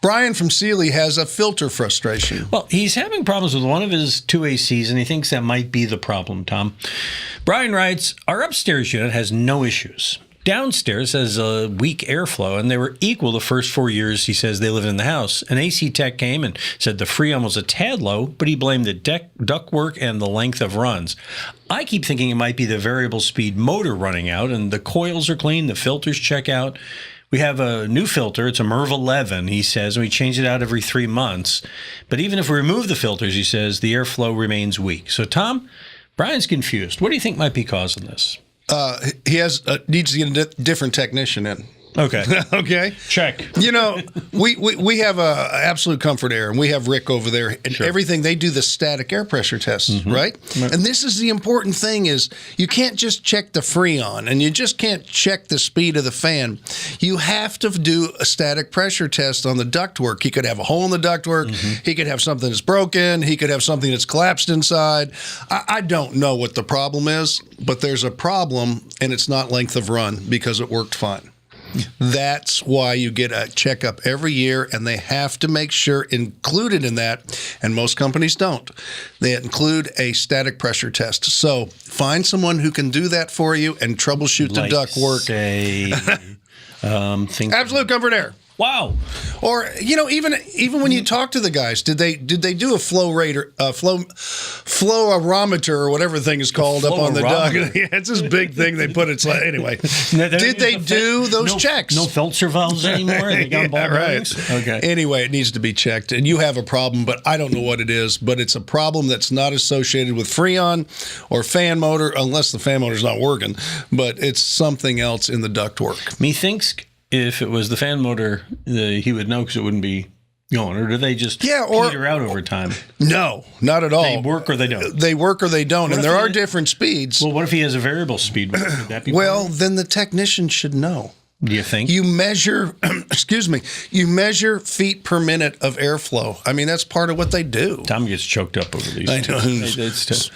Brian from Sealy has a filter frustration. Well, he's having problems with one of his two ACs, and he thinks that might be the problem, Tom. Brian writes, our upstairs unit has no issues. Downstairs has a weak airflow, and they were equal the first 4 years, he says, they lived in the house. An AC tech came and said the Freon was a tad low, but he blamed the ductwork and the length of runs. I keep thinking it might be the variable speed motor running out, and the coils are clean, the filters check out. We have a new filter. It's a MERV 11, he says, and we change it out every 3 months. But even if we remove the filters, he says, the airflow remains weak. So, Tom, Brian's confused. What do you think might be causing this? He needs to get a different technician in. Okay. Okay. Check. You know, we have Absolute Comfort Air, and we have Rick over there, and everything, they do the static air pressure tests, right? And this is the important thing is you can't just check the Freon, and you just can't check the speed of the fan. You have to do a static pressure test on the ductwork. He could have a hole in the ductwork. He could have something that's broken. He could have something that's collapsed inside. I don't know what the problem is, but there's a problem, and it's not length of run because it worked fine. That's why you get a checkup every year, and they have to make sure included in that, and most companies don't, they include a static pressure test. So find someone who can do that for you and troubleshoot the ductwork. Say, Absolute Comfort Air. Wow. Or, you know, even when you talk to the guys, did they do a flow rate or flowarometer or whatever the thing is called up on the duct? Yeah, it's this big thing they put. It's like, anyway. Did they do those checks? No filter valves anymore? They got ball bearings? Okay. Anyway, it needs to be checked. And you have a problem, but I don't know what it is. But it's a problem that's not associated with Freon or fan motor, unless the fan motor's not working. But it's something else in the ductwork. Methinks if it was the fan motor, he would know because it wouldn't be going. Or do they just peter out over time? No, not at all. They work or they don't? They work or they don't. And there are different speeds. Well, what if he has a variable speed? Would that be then the technician should know. Do you think? You measure, you measure feet per minute of airflow. I mean, that's part of what they do. Tom gets choked up over these. I know. It's just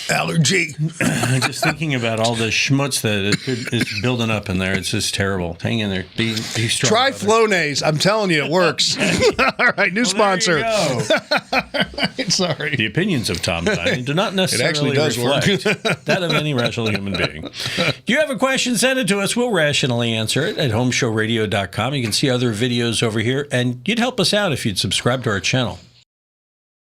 allergy. Just thinking about all the schmutz that is building up in there. It's just terrible. Hang in there. Be strong. Try Flonase. I'm telling you, it works. All right, new sponsor. There you go. Sorry. The opinions of Tom Dining do not necessarily reflect that of any rational human being. If you have a question, send it to us. We'll rationally answer it at HomeShowRadio.com. You can see other videos over here, and you'd help us out if you'd subscribe to our channel.